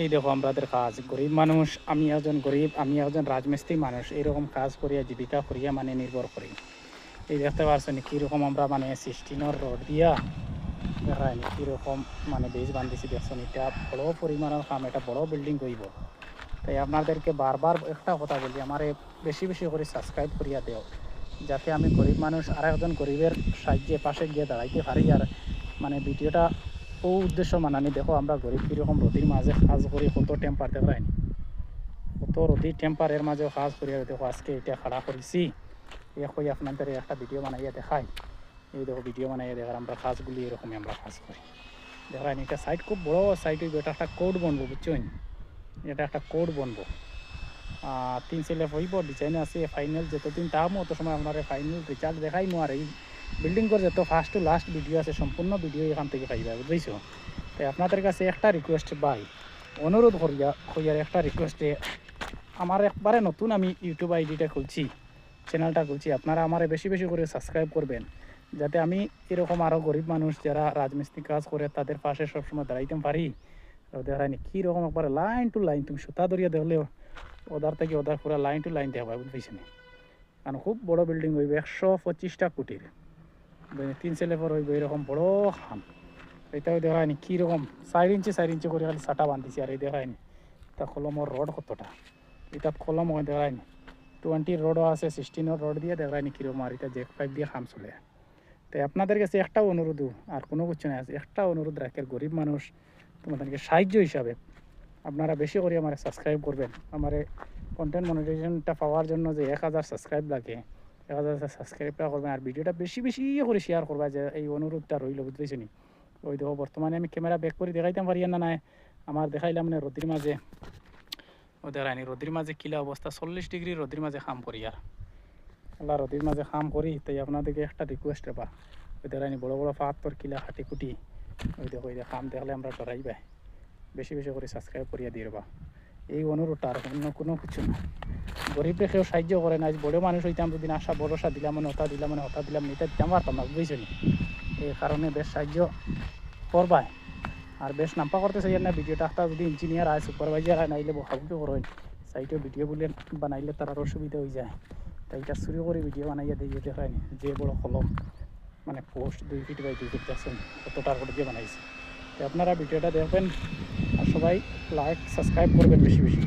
এই দেখো আমাদের কাজ গরিব মানুষ, আমি একজন গরিব, আমি একজন রাজমিস্ত্রি মানুষ, এইরকম কাজ করিয়া জীবিকা করিয়া মানে নির্ভর করি। এই দেখতে পারছেন কীরকম আমরা মানে 16 রড দিয়া দেখায়নি কীরকম মানে বেজ বান্ধিছি দেখছেন। এটা বড় পরিমাণের কাম, এটা বড় বিল্ডিং হইব। তাই আপনাদেরকে বারবার একটা কথা বলি, আমারে বেশি বেশি করে সাবস্ক্রাইব করিয়া দেও, যাতে আমি গরিব মানুষ আর একজন গরিবের সাহায্যে পাশে গিয়ে দাঁড়াইতে পারি। আর মানে ভিডিওটা ও উদ্দেশ্য মানানি দেখো আমরা গরিব কীরকম রোদির মাঝে কাজ করি, কত টেম্পার দেখায়নি, কত রোদির টেম্পারের মাঝেও কাজ করিয়া দেখো আজকে এটা খাড়া করেছি। কই আপনাদের একটা ভিডিও বানাইয়া দেখাই, এই দেখো ভিডিও বানাইয়া দেখার আমরা কাজগুলি এরকমই আমরা কাজ করি দেখায়নি। এটা সাইড খুব বড় সাইড হইব, এটা একটা কোড বনবো বুঝছেন, এটা একটা কোড বনবো। 3 সেলে হইব, ডিজাইন আছে ফাইনাল যতদিন তামো অত সময় আপনার ফাইনাল রেজাল্ট দেখাইমো। আর এই বিল্ডিং করে যত ফার্স্ট টু লাস্ট ভিডিও আছে সম্পূর্ণ ভিডিও এখান থেকে পাইবা বুঝছো। তাই আপনাদের কাছে একটা রিকোয়েস্ট ভাই, অনুরোধ করিয়া হইয়ার একটা রিকোয়েস্টে, আমার একবারে নতুন আমি ইউটিউব আইডিটা খুলছি, চ্যানেলটা খুলছি, আপনারা আমার বেশি বেশি করে সাবস্ক্রাইব করবেন, যাতে আমি এরকম আরও গরিব মানুষ যারা রাজমিস্ত্রি কাজ করে তাদের পাশে সবসময় দাঁড়াইতে পারি। দেখায়নি কীরকম একবারে লাইন টু লাইন, তুমি সুতা ধরিয়া দেখলেও ওদার থেকে ওদার পুরা লাইন টু লাইন দেখা বুঝতেছি না। কারণ খুব বড় বিল্ডিং হইবে, 125টা কোটির 3 সেলে পর হইবে এরকম বড় খাম। এটাও দেখায়নি কীরকম 4 ইঞ্চি করে খালি সাটা বান্ধিছি। আর এই দেখায়নি তা কলমর রড কতটা, এটা কলম দেখায়নি 20 রডও আছে, 16 রড দিয়ে দেখায়নি কীরকম। আর এটা জেক পাইপ দিয়ে খাম চলে। তাই আপনাদের কাছে একটা অনুরোধ, আর কোনো কিছু নেই, আছে একটা অনুরোধ রাখের, গরিব মানুষ তোমাদেরকে সাহায্য হিসাবে আপনারা বেশি করে আমার সাবস্ক্রাইব করবেন। আমার কন্টেন্ট মনিটাইজেশনটা পাওয়ার জন্য যে 1000 সাবস্ক্রাইব লাগে, 1000 সাবস্ক্রাইবটা করবেন। আর ভিডিওটা বেশি বেশি করে শেয়ার করবা, যে এই অনুরোধটা রইল বুঝতেছি নি। ওই দেখো বর্তমানে আমি ক্যামেরা ব্যাক করে দেখাইতাম পারি না, নাই আমার দেখাইলাম মানে রোদির মাঝে, ও দেখায়নি রোদির মাঝে কিলা অবস্থা, 40 ডিগ্রি রোদির মাঝে খাম করি। আর আল্লাহ রোদির মাঝে খাম করি। তাই আপনাদেরকে একটা রিকোয়েস্ট রেবা, ওই দেখায়নি বড় বড় পাথর কিলা খাটি খুটি, ওই দেখো ওই খাম দেখলে আমরা ডরাইবা, বেশি বেশি করে সাবস্ক্রাইব করিয়া দিয়ে দেবা। এই অনুরোধটা, আর অন্য কোনো কিছু না। গরিবরে কেউ সাহায্য করে না, বড় মানুষ হইতাম যদি আশা ভরসা দিলাম মানে হতা দিলাম মানে হতা দিলাম, এটা দিতাম পারতাম না বুঝছো নি। এই কারণে বেশ সাহায্য করবাই। আর বেশ নাম্পা করতে চাই না ভিডিওটা, একটা যদি ইঞ্জিনিয়ার আয় সুপারভাইজার আয় নাইলে বকাবকি করেন সাইটে ভিডিও বলে বানাইলে তার আর অসুবিধা হয়ে যায়। তাই এটা চুরি করে ভিডিও বানাইয়া দিয়ে দেখায়নি যে বড় কলম, মানে পোস্ট 2 ফিট বাই 2 ফিট দেখছেন কতটার করে দিয়ে বানাইছে। তো আপনারা ভিডিওটা দেখবেন আর সবাই লাইক সাবস্ক্রাইব করবেন বেশি বেশি।